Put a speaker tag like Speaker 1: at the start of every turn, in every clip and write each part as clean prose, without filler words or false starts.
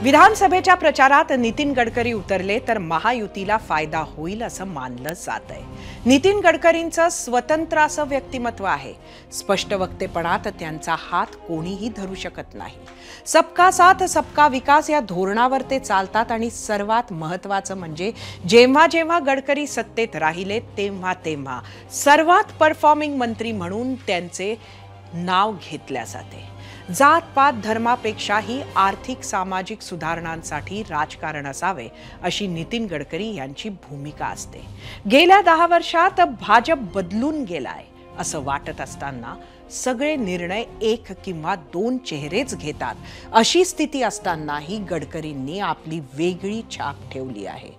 Speaker 1: विधानसभेच्या प्रचारात नितीन गडकरी उतरले तर महायुतीला फायदा होईल असं मानलं जात आहे। नितीन गडकरींचं स्वतंत्र असं व्यक्तिमत्व आहे। स्पष्ट वक्तेपणात त्यांचा हात कोणीही धरू शकत नाही। सबका साथ सबका विकास या धोरणावर ते चालतात आणि सर्वात महत्त्वाचं म्हणजे जेव्हा जेव्हा गडकरी सत्तेत राहिले तेव्हा सर्वात परफॉर्मिंग मंत्री म्हणून त्यांचे नाव घेतले जाते। जात पात धर्मापेक्षाही आर्थिक सामाजिक सुधारणांसाठी राजकारण असावे अशी नितीन गडकरी यांची भूमिका असते। गेल्या 10 वर्षात भाजप बदलून गेलाय असं वाटत असताना सगळे निर्णय एक किंवा दोन चेहरेच घेतात अशी स्थिती असतानाही गडकरींनी आपली वेगळी छाप ठेवली आहे।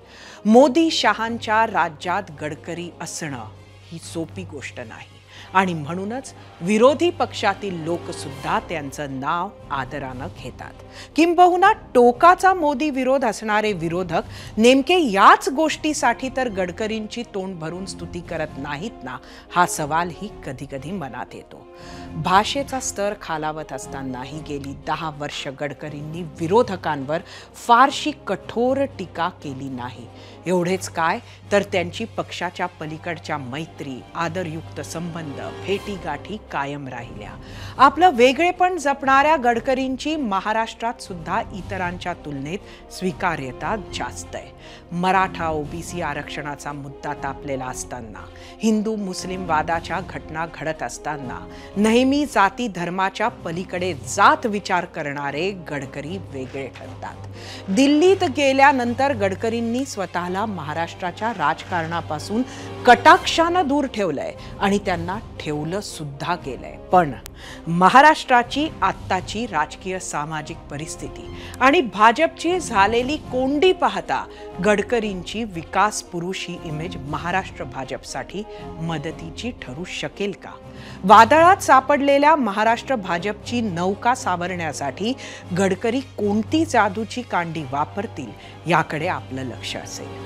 Speaker 1: मोदी शहांच्या राज्यात गडकरी असणं ही सोपी गोष्ट नाही आणि म्हणूनच विरोधी पक्षातील लोक सुद्धा त्यांचं नाव आदरानं घेतात। किंबहुना टोकाचा मोदी विरोध असणारे विरोधक नेमके याच गोष्टीसाठी तर गडकरींची तोंड भरून स्तुती करत नाहीत ना, हा सवालही कधी कधी मनात येतो। भाषेचा स्तर खालावत असतानाही गेली 10 वर्ष गडकरींनी विरोधकांवर फारशी कठोर टीका केली नाही। एवढेच काय तर त्यांची पक्षाच्या पलीकडच्या मैत्री, आदरयुक्त संबंध, भेटीगाठी कायम राहिल्या। आपलं वेगळेपण जपणाऱ्या गडकरींची महाराष्ट्रात सुद्धा इतरांच्या तुलनेत स्वीकार्यता जास्त आहे। मराठा ओबीसी आरक्षणाचा मुद्दा तापलेला असताना, हिंदू मुस्लिम वादाच्या घटना घडत असताना नेहमी जाती धर्माच्या पलीकडे जात विचार करणारे गडकरी वेगळे ठरतात। दिल्लीत गेल्यानंतर गडकरींनी स्वतःला महाराष्ट्राच्या राजकारणापासून कटाक्षानं दूर ठेवलंय आणि त्यांना ठेवलं सुद्धा गेलंय। पण महाराष्ट्राची आत्ताची राजकीय सामाजिक परिस्थिती आणि भाजपची झालेली कोंडी पाहता गडकरींची विकास पुरुष ही इमेज महाराष्ट्र भाजपसाठी मदतीची ठरू शकेल का? वादळात सापडलेल्या महाराष्ट्र भाजपची नौका सावरण्यासाठी गडकरी कोणती जादूची कांडी वापरतील याकडे आपलं लक्ष असेल।